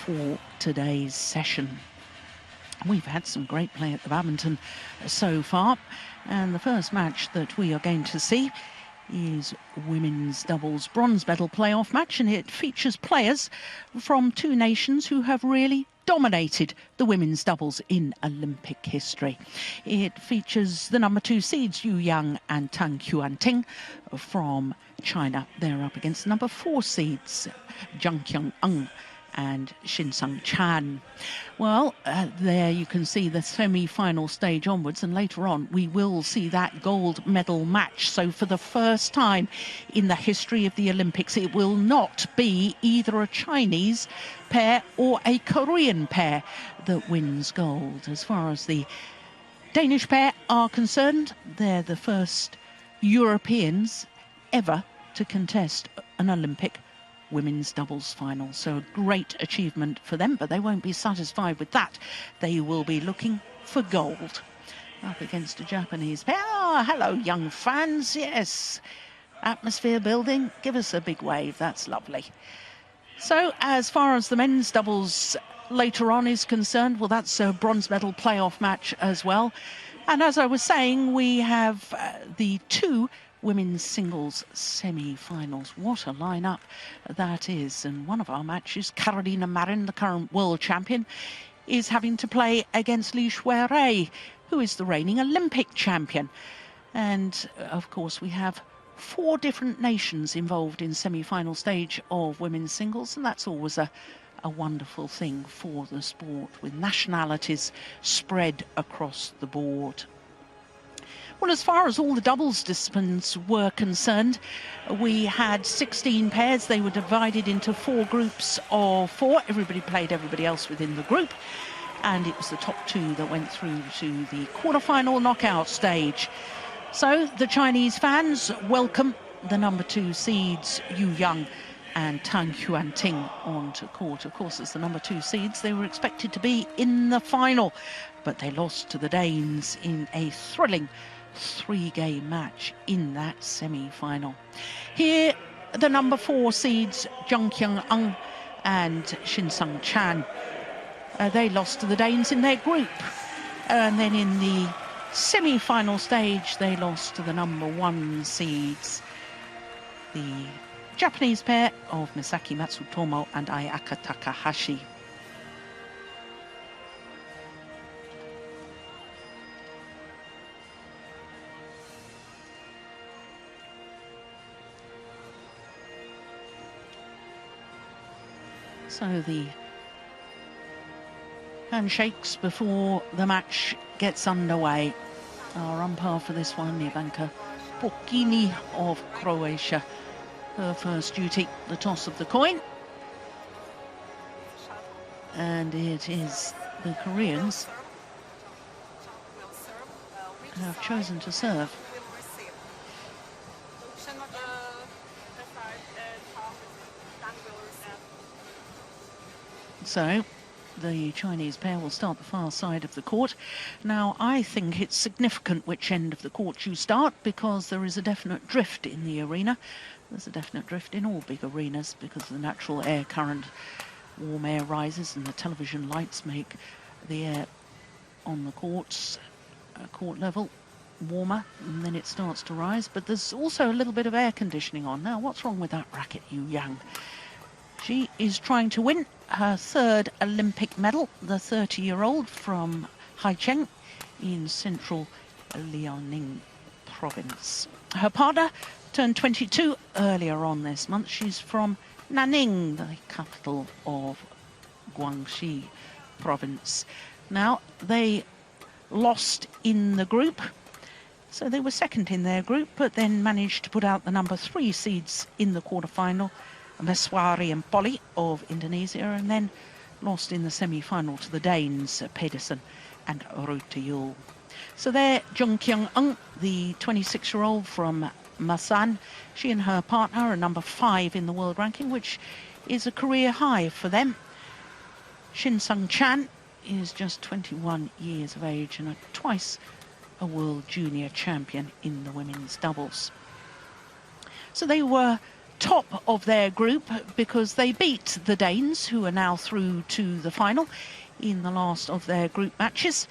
for today's session. We've had some great play at the badminton so far, and the first match that we are going to see is women's doubles bronze medal playoff match, and it features players from two nations who have really dominated the women's doubles in Olympic history. It features the number 2 seeds Yuanting and Tang Yuanting from China. They're up against the number 4 seeds Kyung and Shin. Well, there you can see the semi-final stage onwards, and later on we will see that gold medal match. So for the first time in the history of the Olympics, it will not be either a Chinese pair or a Korean pair that wins gold. As far as the Danish pair are concerned, they're the first Europeans ever to contest an Olympic women's doubles final. So a great achievement for them, but they won't be satisfied with that. They will be looking for gold. Up against a Japanese pair. Oh, hello, young fans. Yes, atmosphere building. Give us a big wave. That's lovely. So as far as the men's doubles later on is concerned, well, that's a bronze medal playoff match as well. And as I was saying, we have the two women's singles semi-finals. What a lineup that is. And one of our matches, Carolina Marin, the current world champion, is having to play against Li Shuirui, who is the reigning Olympic champion. And of course we have 4 different nations involved in semi-final stage of women's singles, and that's always a wonderful thing for the sport, with nationalities spread across the board. Well, as far as all the doubles disciplines were concerned, we had 16 pairs. They were divided into 4 groups of 4. Everybody played everybody else within the group, and it was the top 2 that went through to the quarterfinal knockout stage. So the Chinese fans welcome the number 2 seeds Yuanting and Tang Yuanting onto court. Of course, as the number 2 seeds, they were expected to be in the final, but they lost to the Danes in a thrilling 3-game match in that semi-final. Here, the number 4 seeds Jung and Shin. They lost to the Danes in their group, and then in the semi-final stage they lost to the number 1 seeds, the Japanese pair of Misaki Matsutomo and Ayaka Takahashi. So the handshakes before the match gets underway. Our umpire for this one, Ivanka Pokini of Croatia. Her first duty, the toss of the coin. And it is the Koreans who have chosen to serve. So the Chinese pair will start the far side of the court. Now, I think it's significant which end of the court you start, because there is a definite drift in the arena. There's a definite drift in all big arenas because of the natural air current. Warm air rises and the television lights make the air on the courts, court level, warmer, and then it starts to rise. But there's also a little bit of air conditioning on. Now, what's wrong with that racket, Yuanting? She is trying to win her 3rd Olympic medal, the 30-year-old from Haicheng in central Liaoning province. Her partner turned 22 earlier on this month. She's from Nanning, the capital of Guangxi province. Now, they lost in the group, so they were 2nd in their group, but then managed to put out the number 3 seeds in the quarterfinal, Meswari and Poli of Indonesia, and then lost in the semi-final to the Danes, Pedersen and Rutayul. So there, Jung, the 26-year-old from Masan, she and her partner are number 5 in the world ranking, which is a career high for them. Shin is just 21 years of age and twice a world junior champion in the women's doubles. So they were top of their group because they beat the Danes, who are now through to the final in the last of their group matches.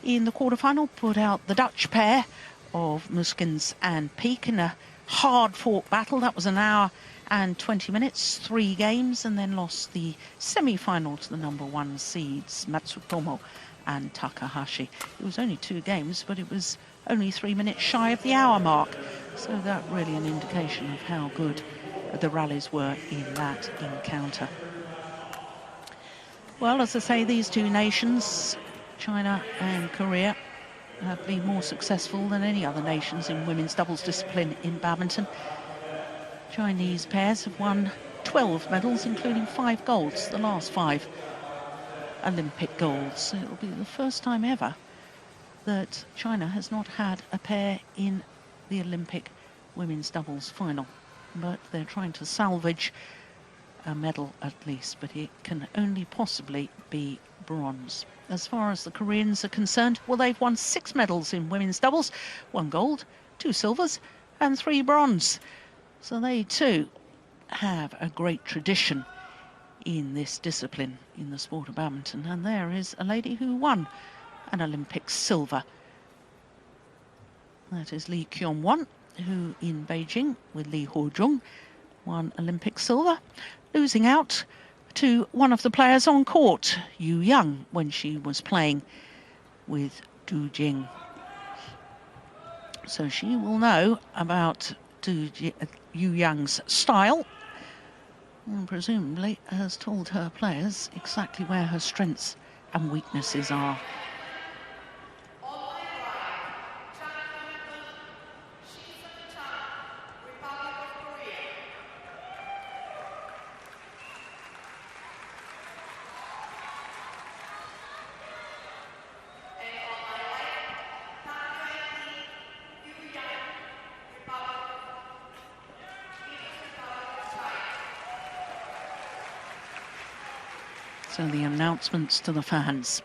In the quarterfinal, put out the Dutch pair of Muskens and Peek in a hard-fought battle. That was an hour and 20 minutes, 3 games, and then lost the semi-final to the #1 seeds, Matsutomo and Takahashi. It was only 2 games, but it was only 3 minutes shy of the hour mark. So that really an indication of how good the rallies were in that encounter. Well, as I say, these two nations, China and Korea, have been more successful than any other nations in women's doubles discipline in badminton. Chinese pairs have won 12 medals, including 5 golds, the last 5 Olympic golds. It will be the first time ever that China has not had a pair in the Olympic women's doubles final. But they're trying to salvage a medal at least, but it can only possibly be bronze. As far as the Koreans are concerned, well, they've won 6 medals in women's doubles, 1 gold, 2 silvers and 3 bronze. So they too have a great tradition in this discipline, in the sport of badminton. And there is a lady who won an Olympic silver. That is Lee Kyung, who in Beijing with Lee Ho-jung won Olympic silver, losing out to one of the players on court, Young, when she was playing with Du Jing. So she will know about Young's style and presumably has told her players exactly where her strengths and weaknesses are. So the announcements to the fans.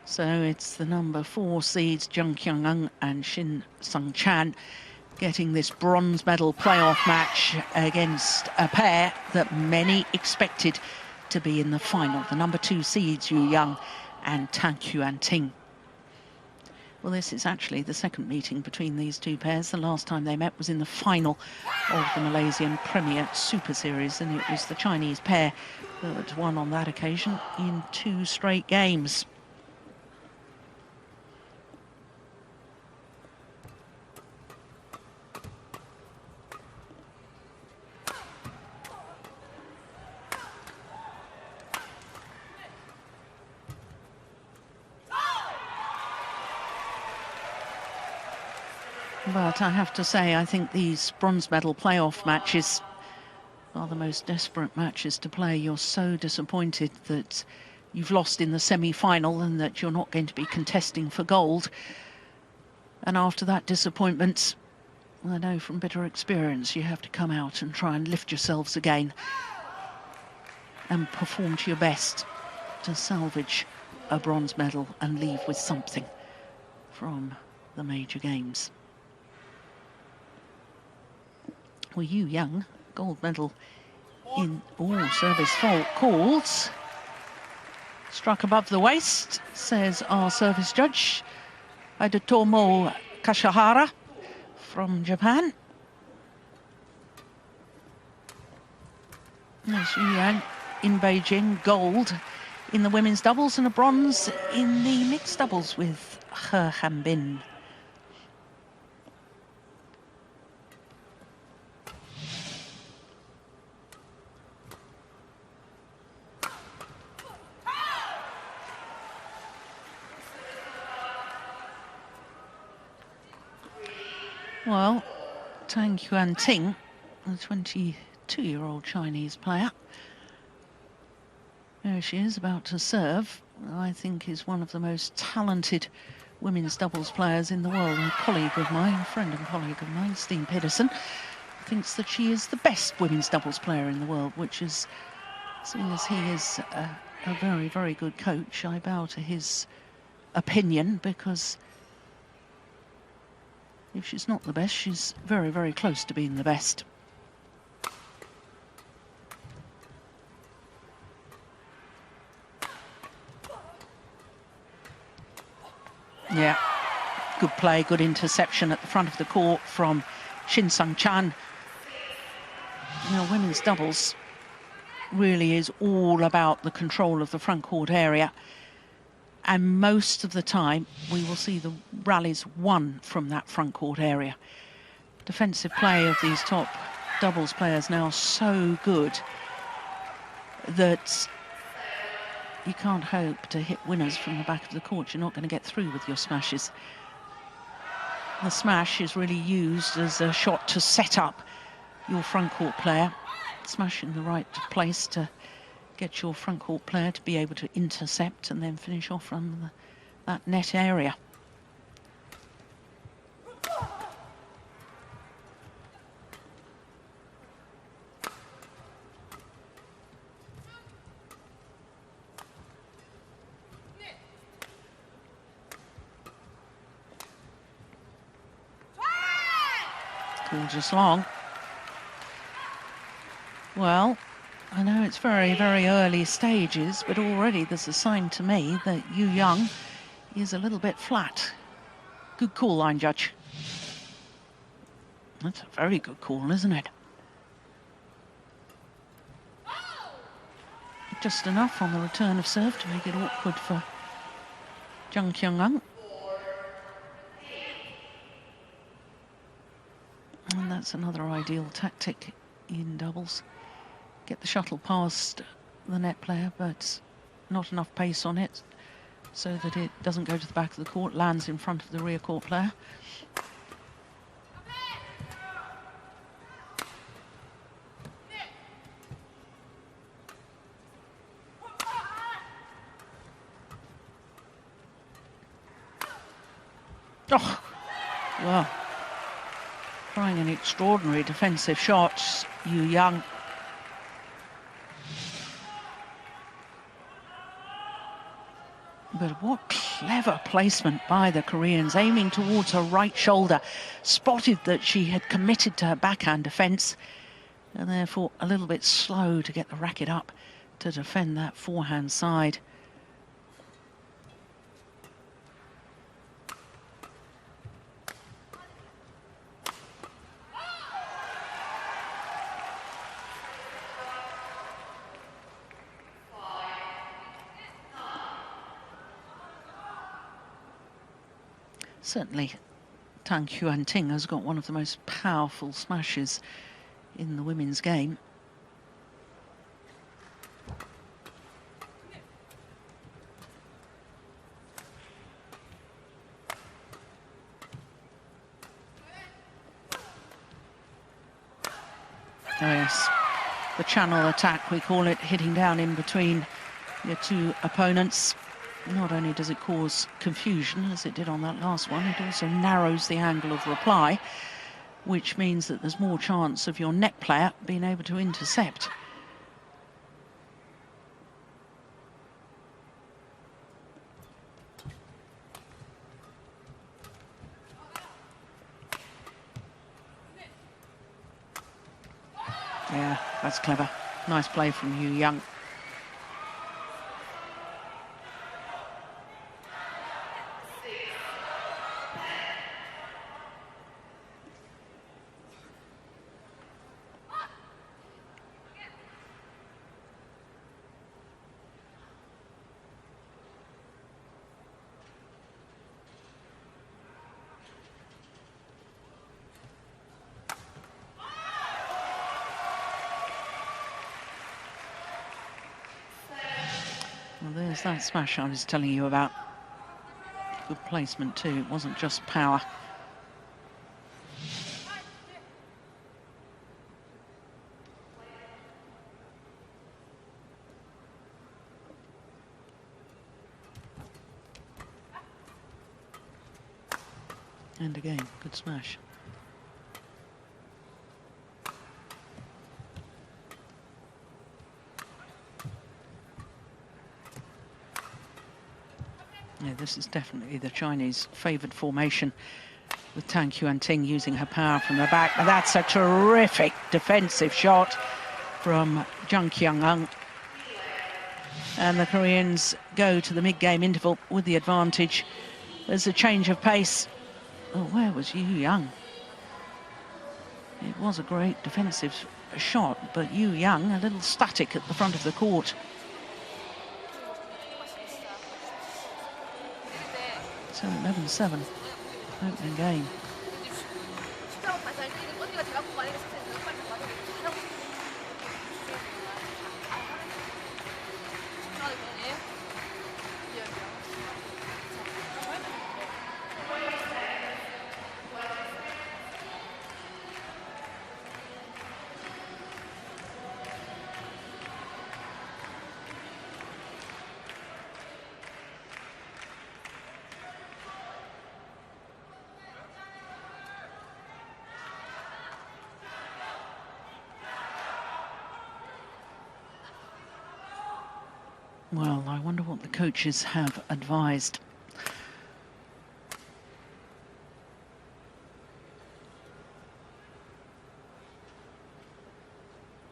So it's the #4 seeds Jung Kyung and Shin Seung getting this bronze medal playoff match against a pair that many expected to be in the final. The #2 seeds Young and Tang Yuanting. Well, this is actually the second meeting between these two pairs. The last time they met was in the final of the Malaysian Premier Super Series, and it was the Chinese pair that won on that occasion in 2 straight games. But I have to say, I think these bronze medal playoff matches are the most desperate matches to play. You're so disappointed that you've lost in the semi-final and that you're not going to be contesting for gold. And after that disappointment, I know from bitter experience, you have to come out and try and lift yourselves again and perform to your best to salvage a bronze medal and leave with something from the major games. Well, Young, gold medal in service fault called. Struck above the waist, says our service judge, Hidetomo Kashihara from Japan. There's Young in Beijing, gold in the women's doubles and a bronze in the mixed doubles with He Hanbin. Well, Tang Yuanting, a 22-year-old Chinese player, there she is about to serve. I think is one of the most talented women's doubles players in the world. A colleague of mine, a friend and colleague of mine, Steen Pedersen, thinks that she is the best women's doubles player in the world, which is, seeing as he is a very, very good coach. I bow to his opinion, because if she's not the best, she's very, very close to being the best. Yeah, good play, good interception at the front of the court from Shin Seung. Now, women's doubles really is all about the control of the front court area. And most of the time, we will see the rallies won from that front court area. Defensive play of these top doubles players now so good that you can't hope to hit winners from the back of the court. You're not going to get through with your smashes. The smash is really used as a shot to set up your front court player. Smash in the right place to get your front court player to be able to intercept and then finish off from that net area. Gorgeous long. Well, I know it's very, very early stages, but already there's a sign to me that Jung is a little bit flat. Good call, line judge. That's a very good call, isn't it? Just enough on the return of serve to make it awkward for Kyung. And that's another ideal tactic in doubles. Get the shuttle past the net player, but not enough pace on it so that it doesn't go to the back of the court, lands in front of the rear court player. Oh, well, trying an extraordinary defensive shot, Jung. But what clever placement by the Koreans, aiming towards her right shoulder. Spotted that she had committed to her backhand defence, and therefore a little bit slow to get the racket up to defend that forehand side. Certainly, Tang Yuanting has got one of the most powerful smashes in the women's game. Oh yes, the channel attack, we call it, hitting down in between your two opponents. Not only does it cause confusion, as it did on that last one, it also narrows the angle of reply, which means that there's more chance of your net player being able to intercept. Yeah, that's clever. Nice play from Jung. Well, there's that smash I was telling you about. Good placement too, it wasn't just power. And again, good smash. this is definitely the Chinese favoured formation, with Tang Yuanting using her power from the back. And that's a terrific defensive shot from Jung Kyung. And the Koreans go to the mid-game interval with the advantage. There's a change of pace. Oh, where was Young? It was a great defensive shot, but Young a little static at the front of the court. So 11-7, opening game. Well, I wonder what the coaches have advised.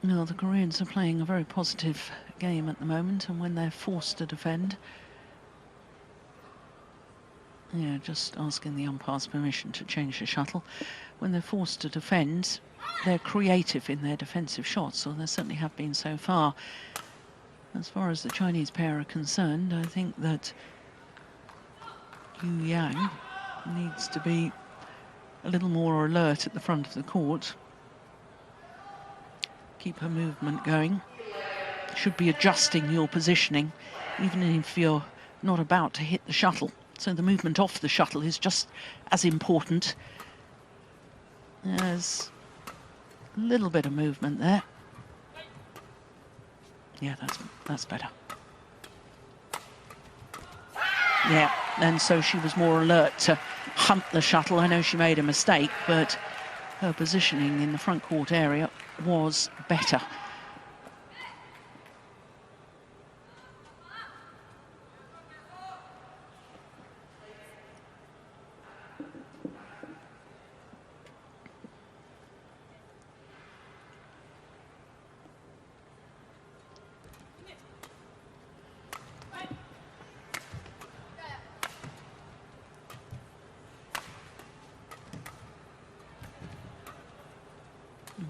No, the Koreans are playing a very positive game at the moment, and when they're forced to defend, yeah, just asking the umpire's permission to change the shuttle. When they're forced to defend, they're creative in their defensive shots, or they certainly have been so far. As far as the Chinese pair are concerned, I think that Yang needs to be a little more alert at the front of the court. Keep her movement going. Should be adjusting your positioning, even if you're not about to hit the shuttle. So the movement off the shuttle is just as important. There's a little bit of movement there. Yeah, that's better. Yeah, and so she was more alert to hunt the shuttle. I know she made a mistake, but her positioning in the front court area was better.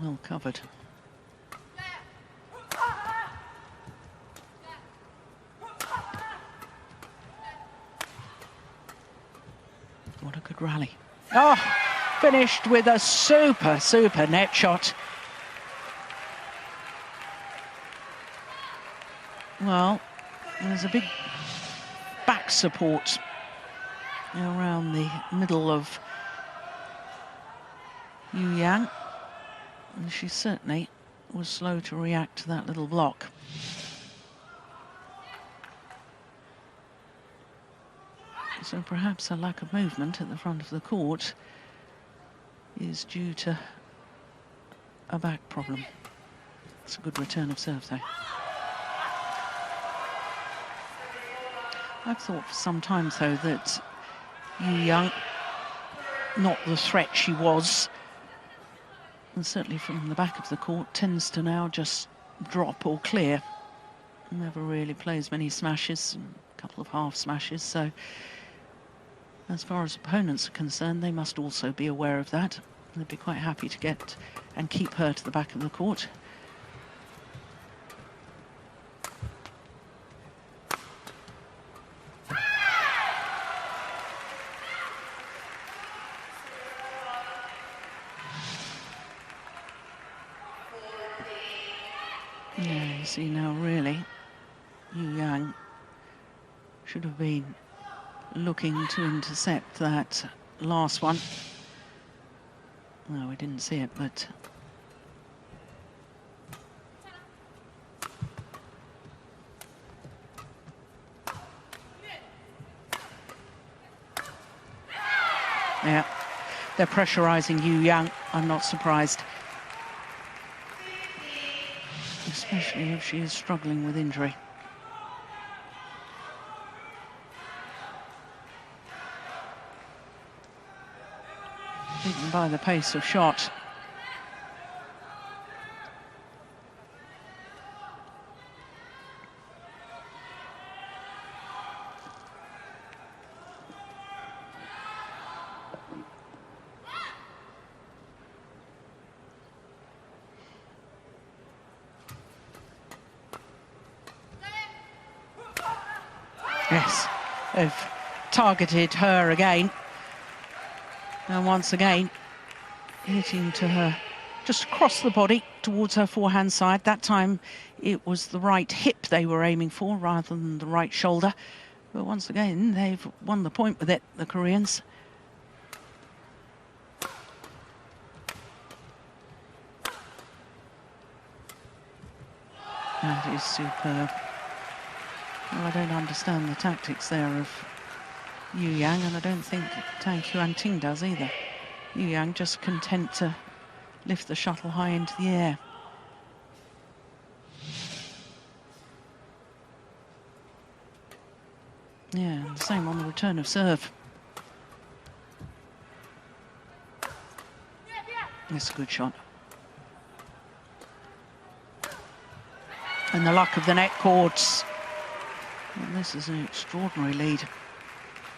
Well covered. What a good rally. Oh, finished with a super net shot. Well, there's a big back support around the middle of Yang. And she certainly was slow to react to that little block. So perhaps a lack of movement at the front of the court is due to a back problem. It's a good return of serve, though. I've thought for some time, though, that Young, not the threat she was, and certainly from the back of the court, tends to now just drop or clear. Never really plays many smashes, a couple of half smashes, so as far as opponents are concerned, they must also be aware of that. They'd be quite happy to get and keep her to the back of the court. Yeah, you see now, really, Yang should have been looking to intercept that last one. No, we didn't see it, but yeah, they're pressurizing Yang. I'm not surprised, especially if she is struggling with injury. beaten by the pace of shot. Yes, they've targeted her again. And once again, hitting to her just across the body towards her forehand side. That time it was the right hip they were aiming for rather than the right shoulder. But once again, they've won the point with it, the Koreans. That is superb. Well, I don't understand the tactics there of Yuanting, and I don't think Tang Yuanting does either. Yuanting just content to lift the shuttle high into the air. Yeah, and the same on the return of serve. It's a good shot. And the luck of the net courts. And this is an extraordinary lead.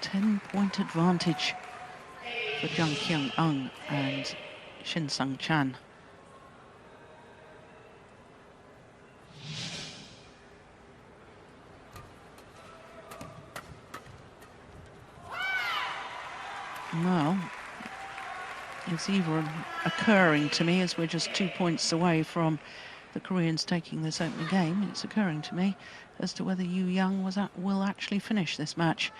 10-point advantage for Kyung and Shin Seung. Well, it's even occurring to me, as we're just 2 points away from the Koreans taking this opening game, it's occurring to me as to whether Yuanting will actually finish this match.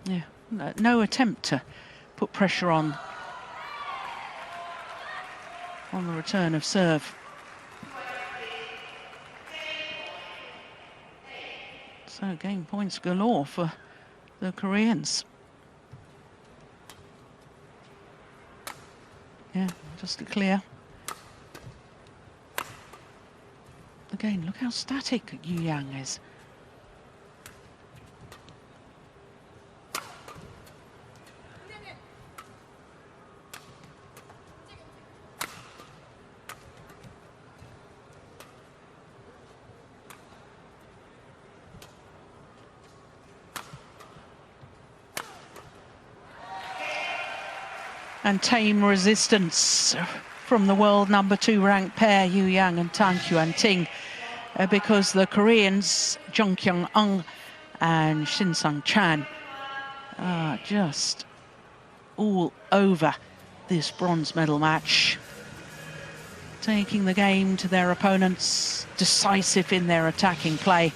Yeah, no attempt to put pressure on the return of serve. So game points galore for the Koreans. Yeah, just to clear. Again, look how static Yuanting is. And tame resistance from the world #2 ranked pair, Yuanting and Tang Yuanting, because the Koreans, Jung and Shin Seung are just all over this bronze medal match, taking the game to their opponents, decisive in their attacking play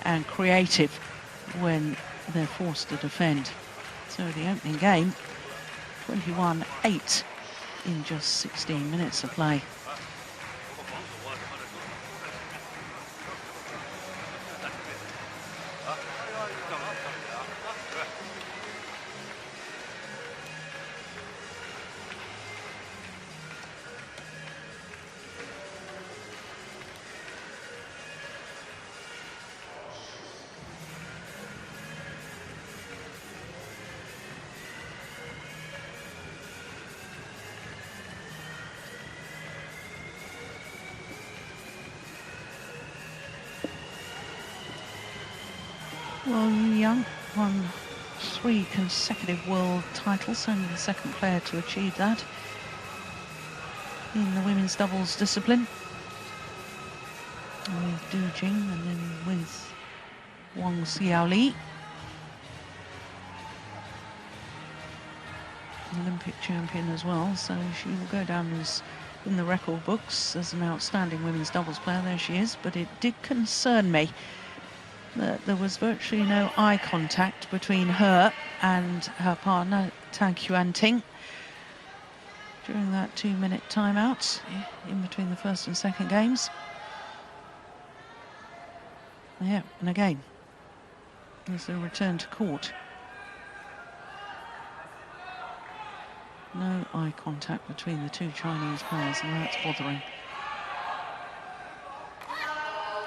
and creative when they're forced to defend. So the opening game, 21-8 in just 16 minutes of play. Well, Jung won 3 consecutive world titles, only the second player to achieve that in the women's doubles discipline. With Jung and then with Wang Xiaoli. Olympic champion as well, so she will go down as in the record books as an outstanding women's doubles player. There she is, but it did concern me that there was virtually no eye contact between her and her partner, Tang Yuanting, during that 2-minute timeout in between the first and second games. Yeah, and again, there's a return to court. No eye contact between the two Chinese players, and that's bothering.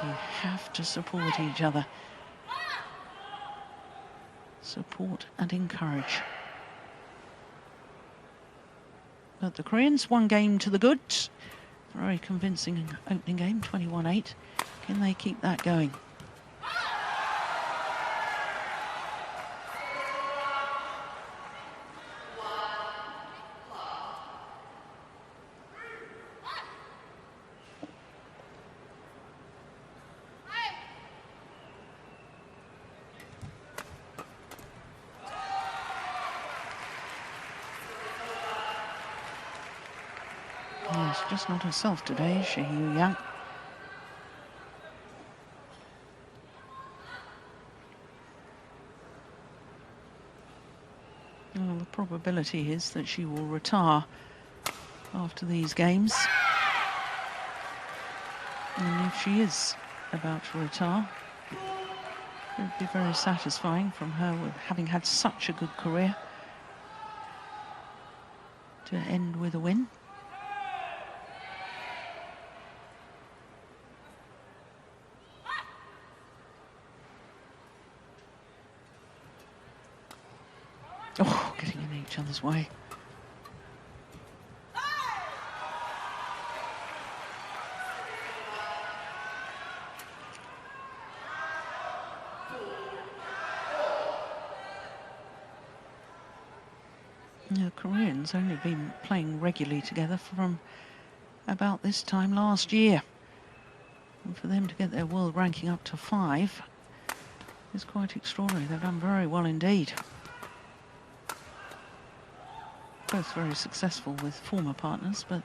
You have to support each other. Support and encourage. But the Koreans, 1 game to the good. Very convincing opening game, 21-8. Can they keep that going? She's just not herself today, is she, Yuanting? Well, the probability is that she will retire after these games. And if she is about to retire, it would be very satisfying from her, with having had such a good career, to end with a win. Oh, getting in each other's way. The Koreans only been playing regularly together from about this time last year. And for them to get their world ranking up to 5 is quite extraordinary. They've done very well indeed. Both very successful with former partners, but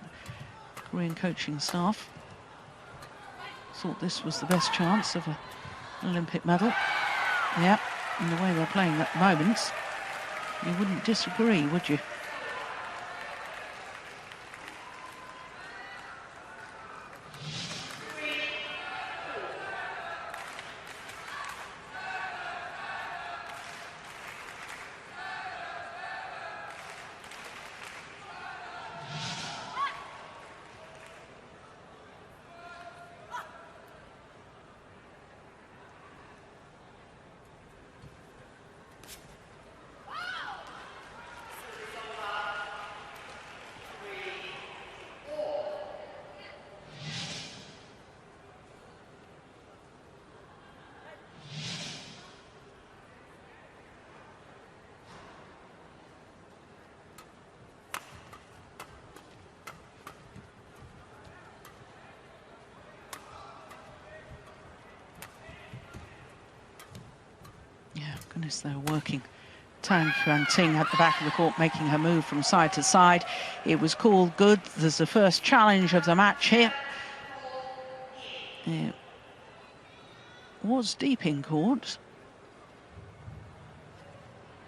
Korean coaching staff thought this was the best chance of an Olympic medal. Yeah, and the way they're playing at the moment, you wouldn't disagree, would you? Goodness, they're working. Tang, Yuanting at the back of the court, making her move from side to side. It was called good. There's the first challenge of the match here. It was deep in court.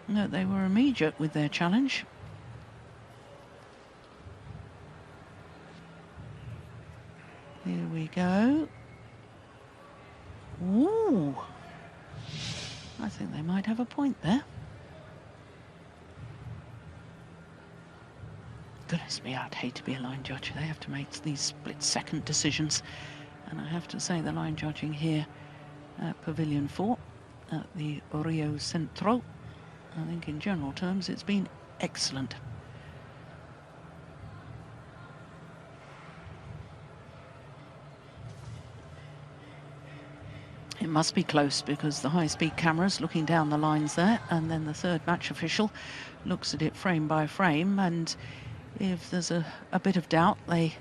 No, they were immediate with their challenge. Here we go. Ooh. I think they might have a point there. Goodness me, I'd hate to be a line judge. They have to make these split-second decisions. And I have to say the line judging here at Pavilion 4 at the Rio Centro, I think in general terms it's been excellent. It must be close because the high-speed cameras looking down the lines there, and then the third match official looks at it frame by frame, and if there's a bit of doubt, they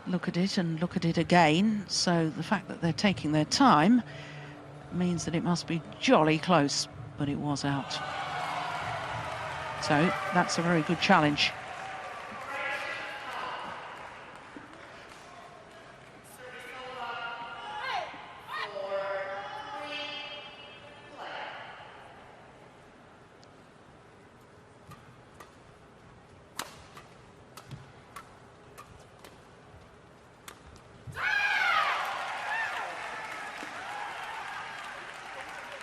look at it and look at it again. So the fact that they're taking their time means that it must be jolly close, but it was out. So that's a very good challenge.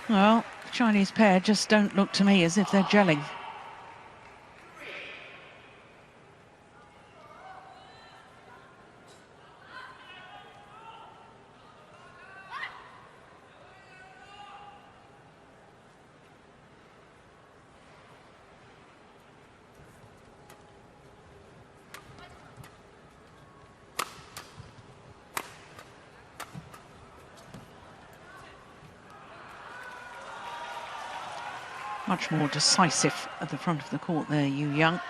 Well, the Chinese pair just don't look to me as if they're gelling. Much more decisive at the front of the court there, Young.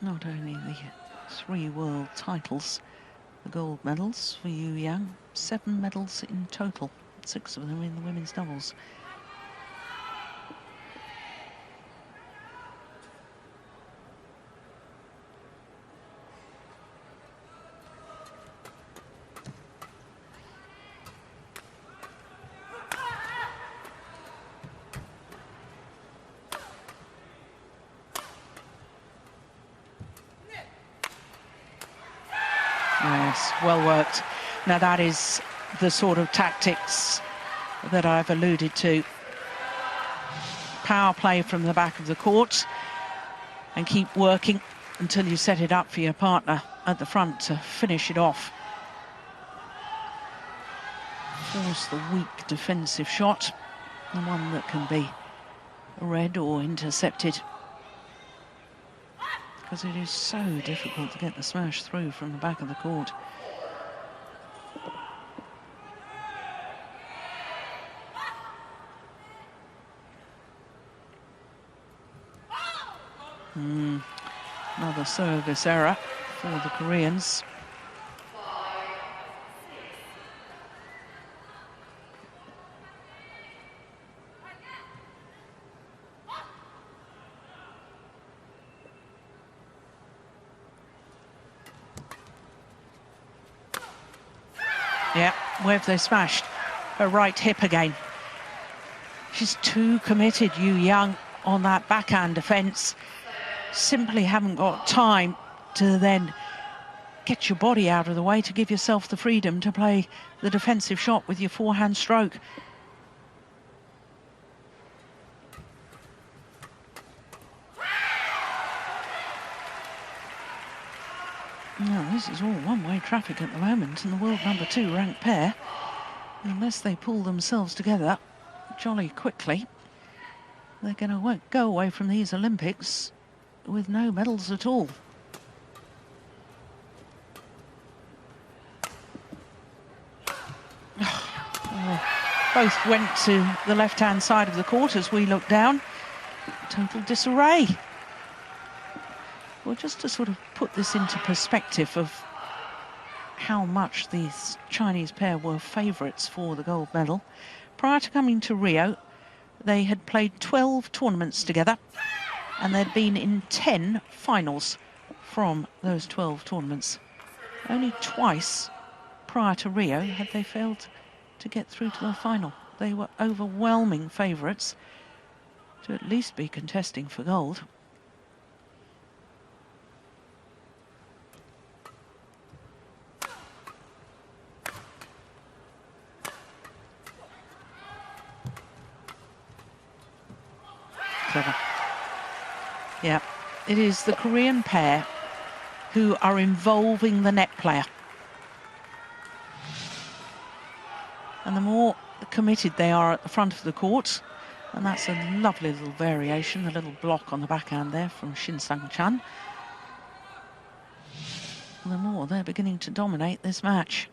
Not only the 3 world titles, the gold medals for Young, 7 medals in total, 6 of them in the women's doubles. Yes, well worked. Now that is the sort of tactics that I've alluded to. Power play from the back of the court and keep working until you set it up for your partner at the front to finish it off. Force the weak defensive shot, the one that can be read or intercepted, because it is so difficult to get the smash through from the back of the court. Another service error for the Koreans. Yeah, where have they smashed? Her right hip again. She's too committed, Young, on that backhand defence. Simply haven't got time to then get your body out of the way to give yourself the freedom to play the defensive shot with your forehand stroke. Now, this is all one-way traffic at the moment, and the world #2 ranked pair, unless they pull themselves together jolly quickly, they're going to go away from these Olympics with no medals at all. Both went to the left-hand side of the court as we look down. Total disarray. Well, just to sort of put this into perspective of how much these Chinese pair were favourites for the gold medal. Prior to coming to Rio, they had played 12 tournaments together, and they'd been in 10 finals from those 12 tournaments. Only twice prior to Rio had they failed to get through to the final. They were overwhelming favourites to at least be contesting for gold. Clever. Yeah, it is the Korean pair who are involving the net player. And the more committed they are at the front of the court, and that's a lovely little variation, a little block on the backhand there from Shin Sang-chan, the more they're beginning to dominate this match.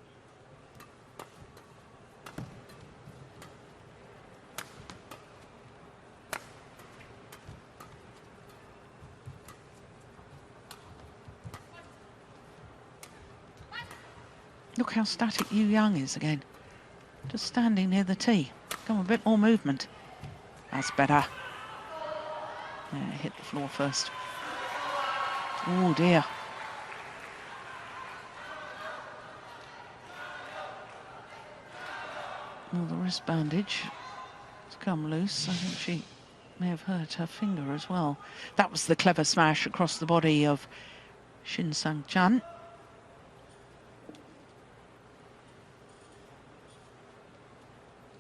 Look how static Young is again. Just standing near the tee. Come on, a bit more movement. That's better. Yeah, hit the floor first. Oh dear. Well, the wrist bandage has come loose. I think she may have hurt her finger as well. That was the clever smash across the body of Shin Sang-chan.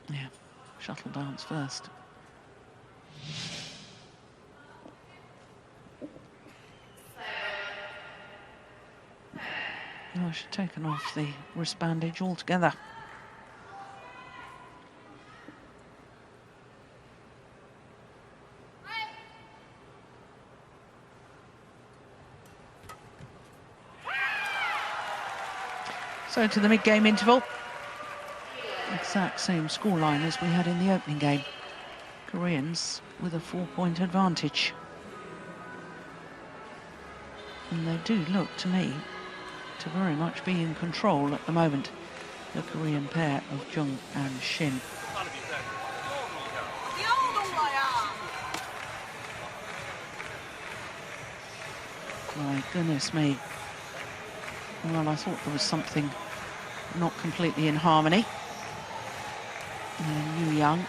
Yeah, shuttle bounce first. Oh, I should have taken off the wrist bandage altogether. So to the mid-game interval. Exact same scoreline as we had in the opening game. Koreans with a 4-point advantage. And they do look to me to very much be in control at the moment, the Korean pair of Jung and Shin. My goodness me. Well, I thought there was something not completely in harmony. And Yuanting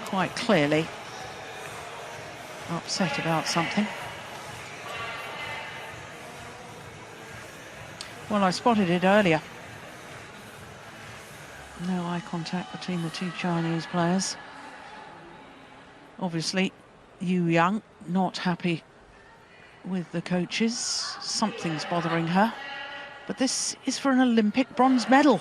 quite clearly upset about something. Well, I spotted it earlier. No eye contact between the two Chinese players. Obviously, Yuanting not happy with the coaches. Something's bothering her. But this is for an Olympic bronze medal.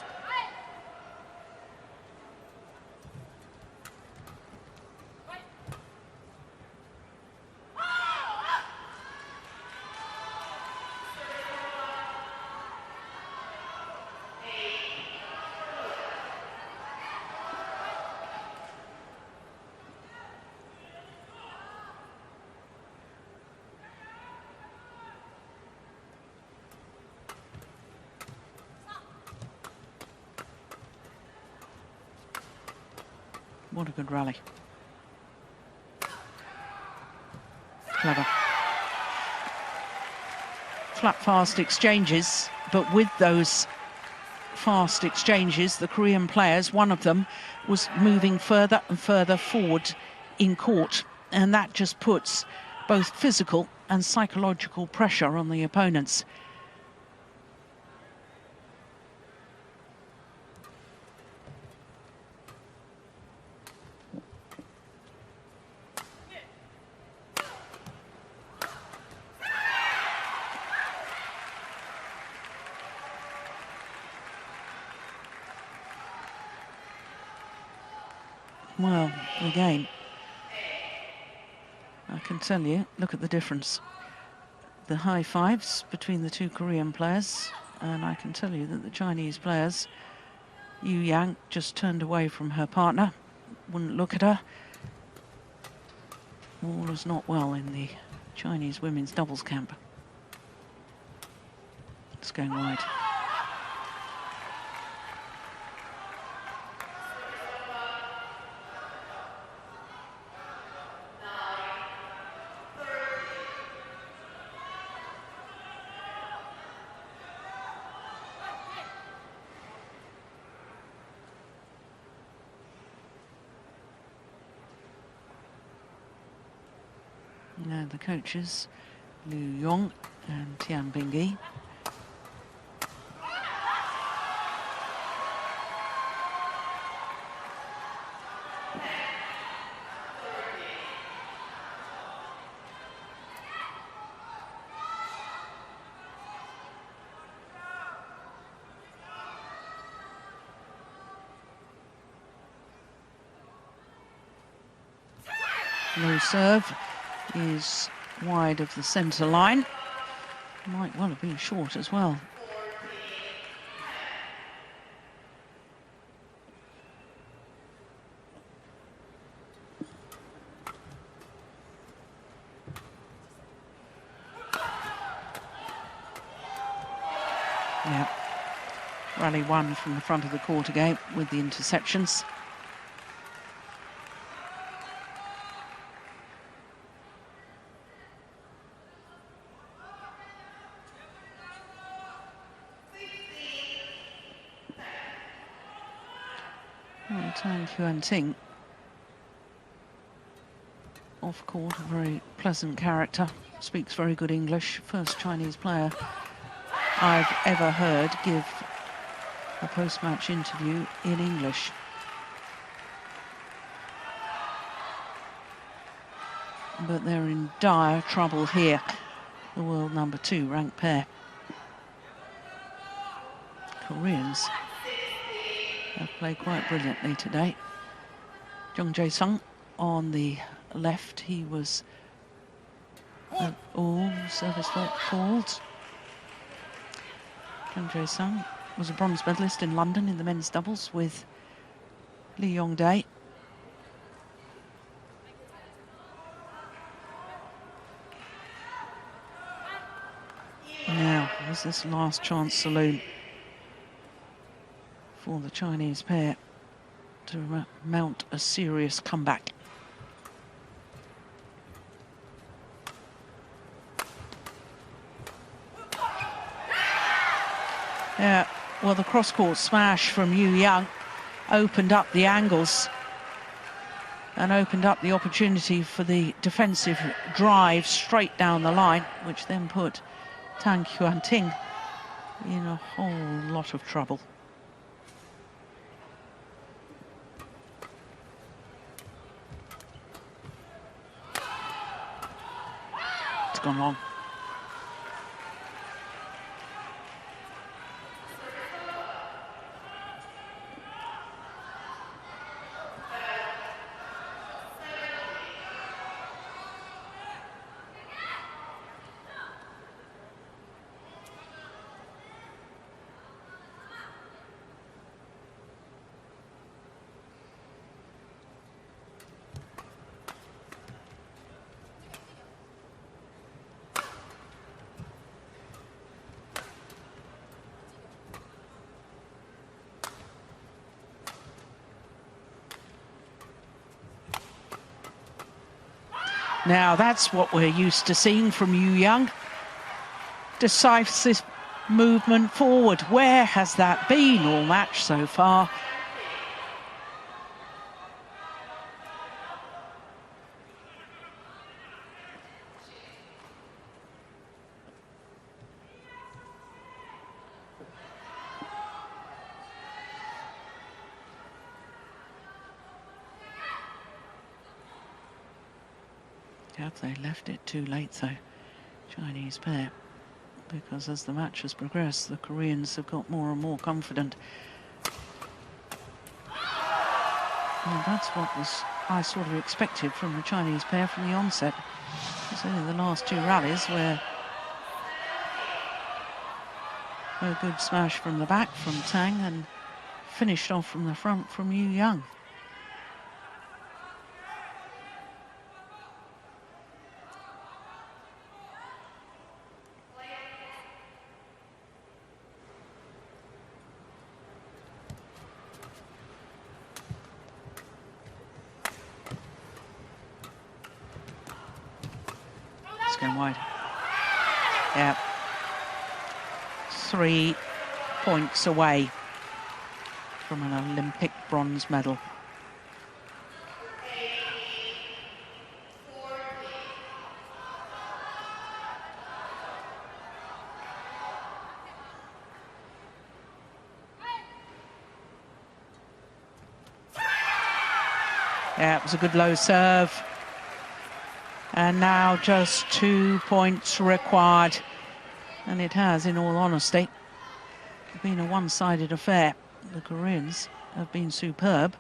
What a good rally. Clever. Flat, fast exchanges, but with those fast exchanges, the Korean players, one of them was moving further and further forward in court, and that just puts both physical and psychological pressure on the opponents. Well, again, I can tell you, look at the difference. The high fives between the two Korean players, and I can tell you that the Chinese players, Yuanting just turned away from her partner, wouldn't look at her. All is not well in the Chinese women's doubles camp. It's going wide. Now the coaches, Jung and Tang. Low serve is wide of the centre line. Might well have been short as well. Yeah. Rally one from the front of the court again with the interceptions. Tang Yuanting, off court, a very pleasant character, speaks very good English. First Chinese player I've ever heard give a post-match interview in English. But they're in dire trouble here, the world number 2 ranked pair. Koreans have played quite brilliantly today. Seung on the left, he was service fault called. Seung was a bronze medalist in London in the men's doubles with Lee Yong-dae. Now, there's this last chance saloon for the Chinese pair to mount a serious comeback. Yeah, well, the cross-court smash from Young opened up the angles and opened up the opportunity for the defensive drive straight down the line, which then put Tang Yuanting in a whole lot of trouble. It's gone long. Now, that's what we're used to seeing from Young. Decisive movement forward. Where has that been all match so far? Have they left it too late, though, Chinese pair? Because as the match has progressed, the Koreans have got more and more confident. Well, that's what I sort of expected from the Chinese pair from the onset. It's only the last two rallies where a good smash from the back from Tang and finished off from the front from Young. Going wide. Yeah. 3 points away from an Olympic bronze medal. Yeah, it was a good low serve. And now just 2 points required. And it has, in all honesty, been a one-sided affair. The Koreans have been superb.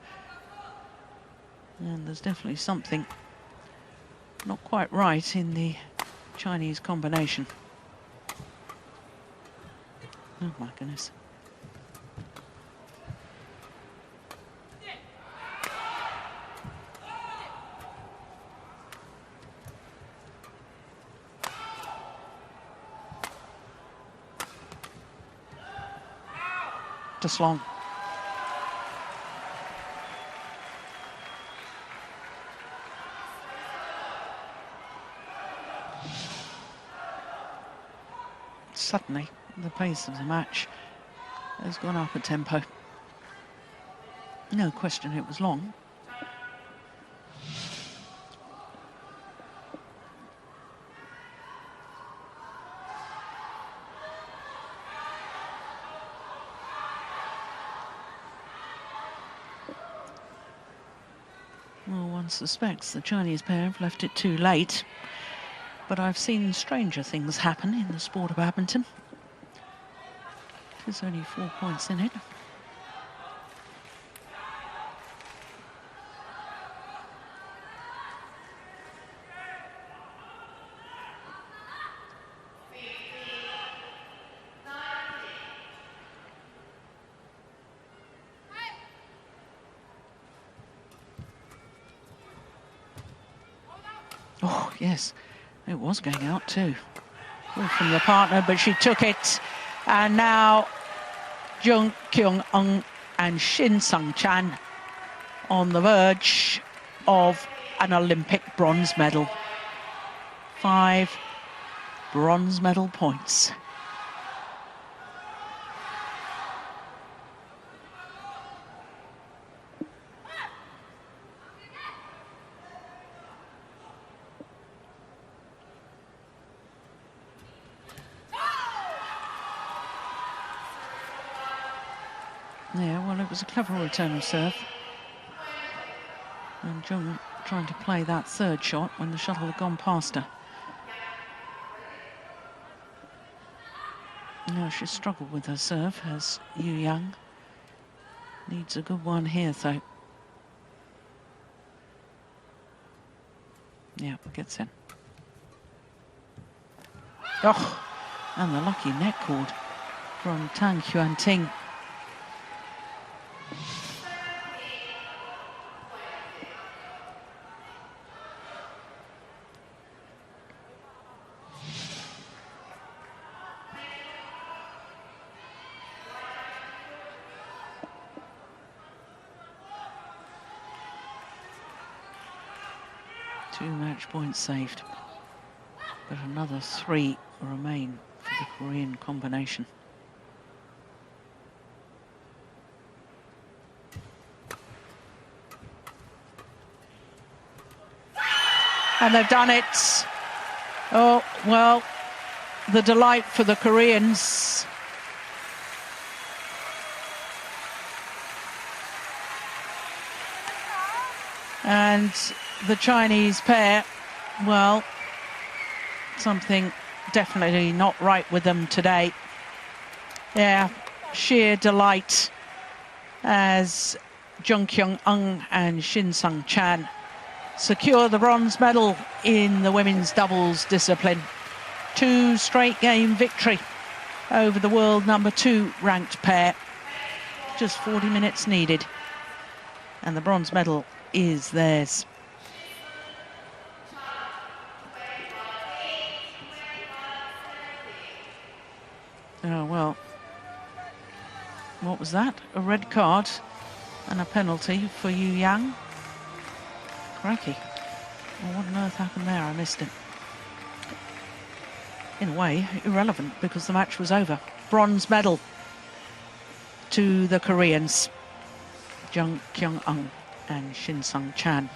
And there's definitely something not quite right in the Chinese combination. Oh, my goodness. Just long. Suddenly, the pace of the match has gone up a tempo. No question it was long. Well, one suspects the Chinese pair have left it too late, but I've seen stranger things happen in the sport of badminton. There's only 4 points in it. Oh, yes, it was going out too. Good from the partner, but she took it. And now Jung, Kyung and Shin Seung on the verge of an Olympic bronze medal. 5 bronze medal points. Yeah, well, it was a clever return of serve. And Jung trying to play that third shot when the shuttle had gone past her. No, she struggled with her serve, as Yuanting. Needs a good one here, though. Yeah, gets in. Oh, and the lucky net cord from Tang Yuanting. Two match points saved, but another 3 remain for the Korean combination. And they've done it. Oh, well, the delight for the Koreans. And the Chinese pair, well, something definitely not right with them today. Yeah, sheer delight as Jung Kyung and Shin Seung secure the bronze medal in the women's doubles discipline. 2 straight game victory over the world number 2 ranked pair. Just 40 minutes needed, and the bronze medal is theirs. Oh, well, what was that? A red card and a penalty for Yuanting. Crikey. Well, what on earth happened there? I missed it. In a way, irrelevant, because the match was over. Bronze medal to the Koreans, Jung Kyung and Shin Seung.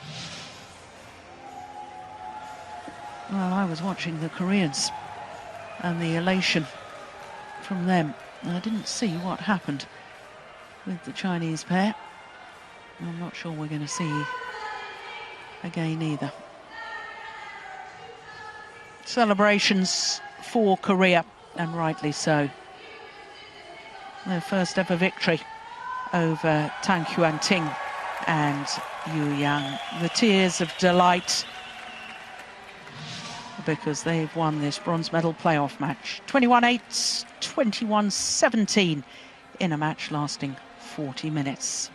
Well, I was watching the Koreans and the elation from them. I didn't see what happened with the Chinese pair. I'm not sure we're going to see again either. Celebrations for Korea, and rightly so. Their first ever victory over Tang Yuanting and Yuanting. The tears of delight because they've won this bronze medal playoff match. 21-8, 21-17 in a match lasting 40 minutes.